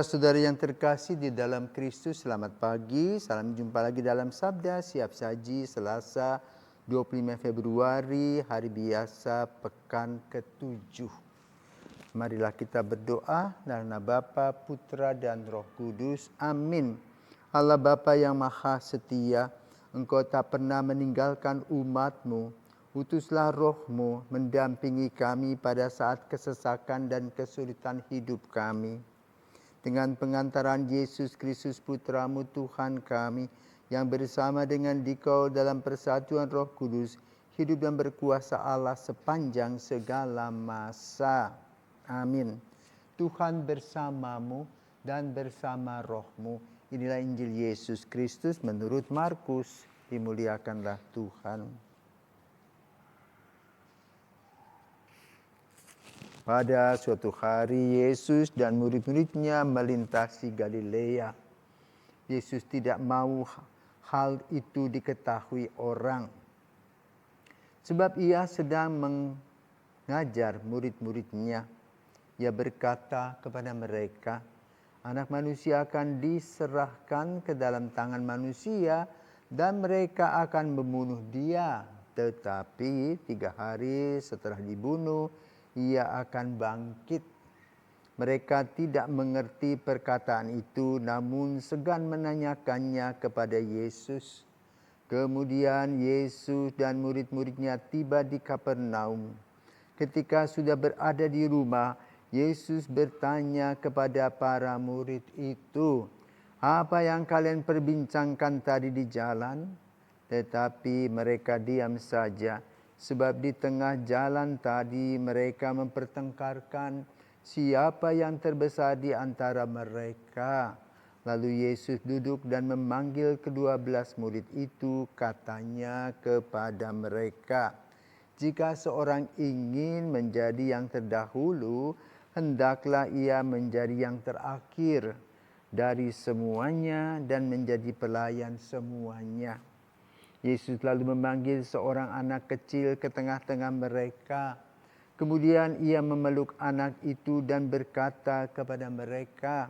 Saudara-saudara yang terkasih di dalam Kristus, selamat pagi. Salam jumpa lagi dalam Sabda Siap Saji Selasa 25 Februari, hari biasa pekan ke-7. Marilah kita berdoa dalam nama Bapa, Putra dan Roh Kudus. Amin. Allah Bapa yang Maha Setia, Engkau tak pernah meninggalkan umat-Mu. Utuslah Roh-Mu mendampingi kami pada saat kesesakan dan kesulitan hidup kami. Dengan pengantaran Yesus Kristus Putra-Mu Tuhan kami, yang bersama dengan Dikau dalam persatuan Roh Kudus, hidup dan berkuasa Allah sepanjang segala masa. Amin. Tuhan bersamamu dan bersama Roh-Mu. Inilah Injil Yesus Kristus menurut Markus. Dimuliakanlah Tuhan. Pada suatu hari Yesus dan murid-muridnya melintasi Galilea. Yesus tidak mau hal itu diketahui orang, sebab ia sedang mengajar murid-muridnya. Ia berkata kepada mereka, Anak Manusia akan diserahkan ke dalam tangan manusia dan mereka akan membunuh dia. Tetapi 3 hari setelah dibunuh, ia akan bangkit. Mereka tidak mengerti perkataan itu, namun segan menanyakannya kepada Yesus. Kemudian Yesus dan murid-muridnya tiba di Kapernaum. Ketika sudah berada di rumah, Yesus bertanya kepada para murid itu, "Apa yang kalian perbincangkan tadi di jalan?" Tetapi mereka diam saja. Sebab di tengah jalan tadi mereka mempertengkarkan siapa yang terbesar di antara mereka. Lalu Yesus duduk dan memanggil ke-12 murid itu, katanya kepada mereka, "Jika seorang ingin menjadi yang terdahulu, hendaklah ia menjadi yang terakhir dari semuanya dan menjadi pelayan semuanya." Yesus lalu memanggil seorang anak kecil ke tengah-tengah mereka. Kemudian ia memeluk anak itu dan berkata kepada mereka,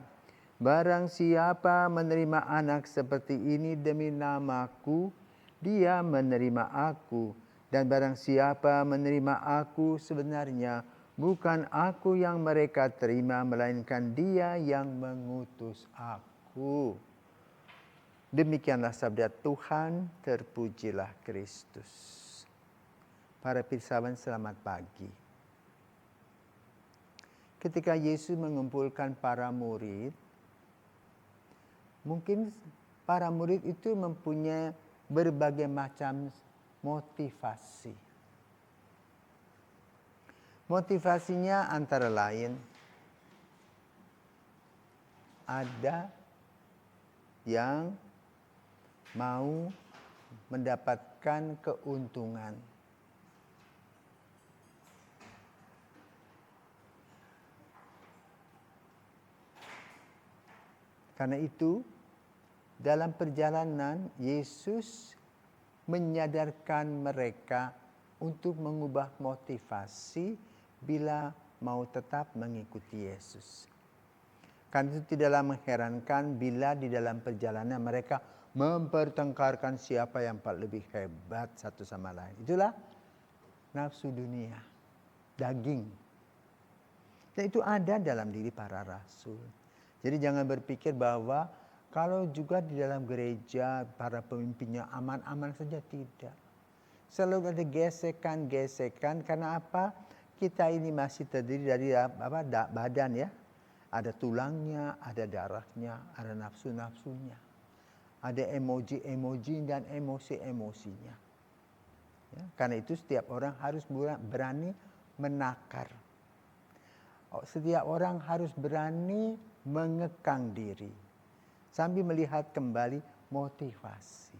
"Barang siapa menerima anak seperti ini demi namaku, dia menerima aku. Dan barang siapa menerima aku, sebenarnya bukan aku yang mereka terima, melainkan dia yang mengutus aku." Demikianlah sabda Tuhan, terpujilah Kristus. Para pirsawan, selamat pagi. Ketika Yesus mengumpulkan para murid, mungkin para murid itu mempunyai berbagai macam motivasi. Motivasinya antara lain, ada yang mau mendapatkan keuntungan. Karena itu, dalam perjalanan Yesus menyadarkan mereka untuk mengubah motivasi bila mau tetap mengikuti Yesus. Karena itu tidaklah mengherankan bila di dalam perjalanan mereka mempertengkarkan siapa yang lebih hebat satu sama lain. Itulah nafsu dunia, daging. Dan itu ada dalam diri para rasul. Jadi jangan berpikir bahwa kalau juga di dalam gereja para pemimpinnya aman-aman saja, tidak. Selalu ada gesekan-gesekan. Karena apa? Kita ini masih terdiri dari badan ya. Ada tulangnya, ada darahnya, ada nafsu-nafsunya. Ada emoji-emoji dan emosi-emosinya. Ya, karena itu setiap orang harus berani menakar. Setiap orang harus berani mengekang diri. Sambil melihat kembali motivasi.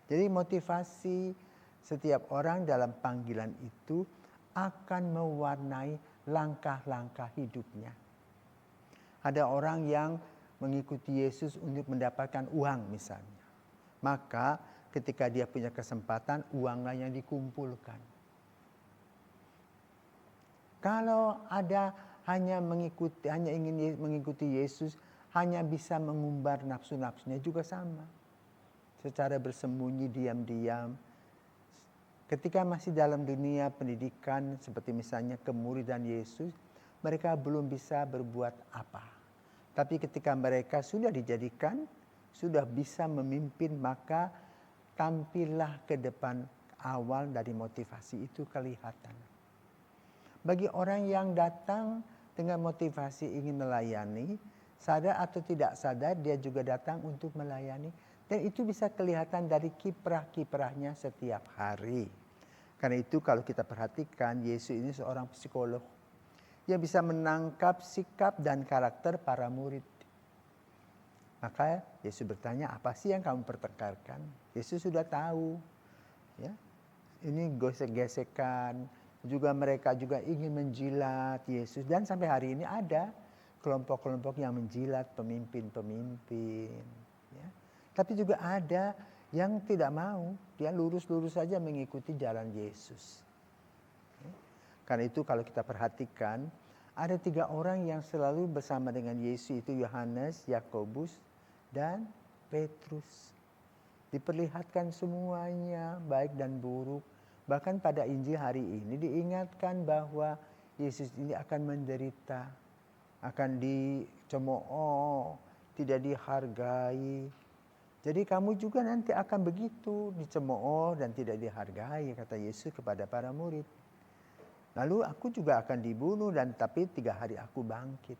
Jadi motivasi setiap orang dalam panggilan itu akan mewarnai langkah-langkah hidupnya. Ada orang yang mengikuti Yesus untuk mendapatkan uang misalnya. Maka ketika dia punya kesempatan, uanglah yang dikumpulkan. Kalau ada hanya ingin mengikuti Yesus, hanya bisa mengumbar nafsu-nafsunya juga sama. Secara bersembunyi, diam-diam. Ketika masih dalam dunia pendidikan, seperti misalnya kemuridan Yesus, mereka belum bisa berbuat apa. Tapi ketika mereka sudah dijadikan, sudah bisa memimpin, maka tampillah ke depan. Awal dari motivasi itu kelihatan. Bagi orang yang datang dengan motivasi ingin melayani, sadar atau tidak sadar dia juga datang untuk melayani. Dan itu bisa kelihatan dari kiprah-kiprahnya setiap hari. Karena itu kalau kita perhatikan, Yesus ini seorang psikolog. Dia bisa menangkap sikap dan karakter para murid. Maka Yesus bertanya, apa sih yang kamu pertengkarkan? Yesus sudah tahu. Ya, ini gesek-gesekan. Juga mereka juga ingin menjilat Yesus. Dan sampai hari ini ada kelompok-kelompok yang menjilat pemimpin-pemimpin. Ya. Tapi juga ada yang tidak mau. Dia lurus-lurus saja mengikuti jalan Yesus. Ya. Karena itu kalau kita perhatikan, ada 3 orang yang selalu bersama dengan Yesus, itu Yohanes, Yakobus, dan Petrus. Diperlihatkan semuanya baik dan buruk. Bahkan pada Injil hari ini diingatkan bahwa Yesus ini akan menderita, akan dicemooh, tidak dihargai. Jadi kamu juga nanti akan begitu, dicemooh dan tidak dihargai, kata Yesus kepada para murid. Lalu aku juga akan dibunuh tapi 3 hari aku bangkit.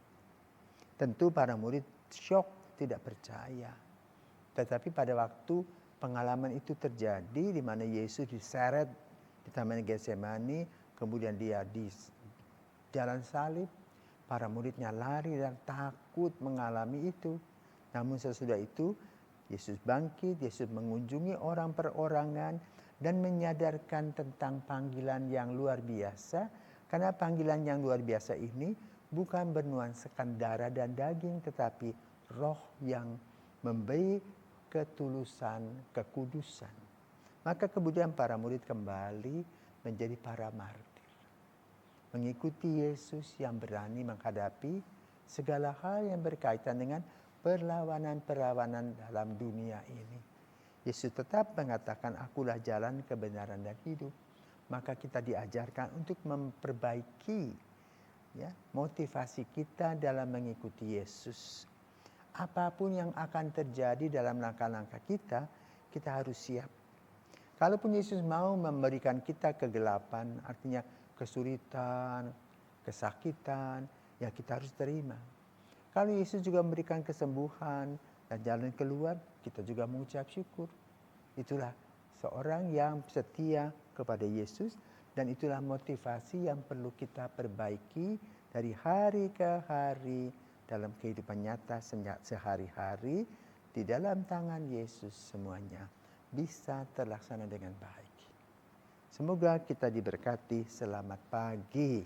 Tentu para murid syok, tidak percaya. Tetapi pada waktu pengalaman itu terjadi di mana Yesus diseret di Taman Getsemani, kemudian dia di jalan salib, para muridnya lari dan takut mengalami itu. Namun sesudah itu Yesus bangkit, Yesus mengunjungi orang perorangan dan menyadarkan tentang panggilan yang luar biasa. Karena panggilan yang luar biasa ini bukan bernuansakan darah dan daging, tetapi roh yang memberi ketulusan, kekudusan. Maka kemudian para murid kembali menjadi para martir. Mengikuti Yesus yang berani menghadapi segala hal yang berkaitan dengan perlawanan-perlawanan dalam dunia ini. Yesus tetap mengatakan, akulah jalan, kebenaran, dan hidup. Maka kita diajarkan untuk memperbaiki motivasi kita dalam mengikuti Yesus. Apapun yang akan terjadi dalam langkah-langkah kita, kita harus siap. Kalaupun Yesus mau memberikan kita kegelapan, artinya kesulitan, kesakitan, ya kita harus terima. Kalau Yesus juga memberikan kesembuhan dan jalan keluar, kita juga mengucap syukur. Itulah seorang yang setia kepada Yesus, dan itulah motivasi yang perlu kita perbaiki dari hari ke hari dalam kehidupan nyata sehari-hari. Di dalam tangan Yesus semuanya bisa terlaksana dengan baik. Semoga kita diberkati. Selamat pagi.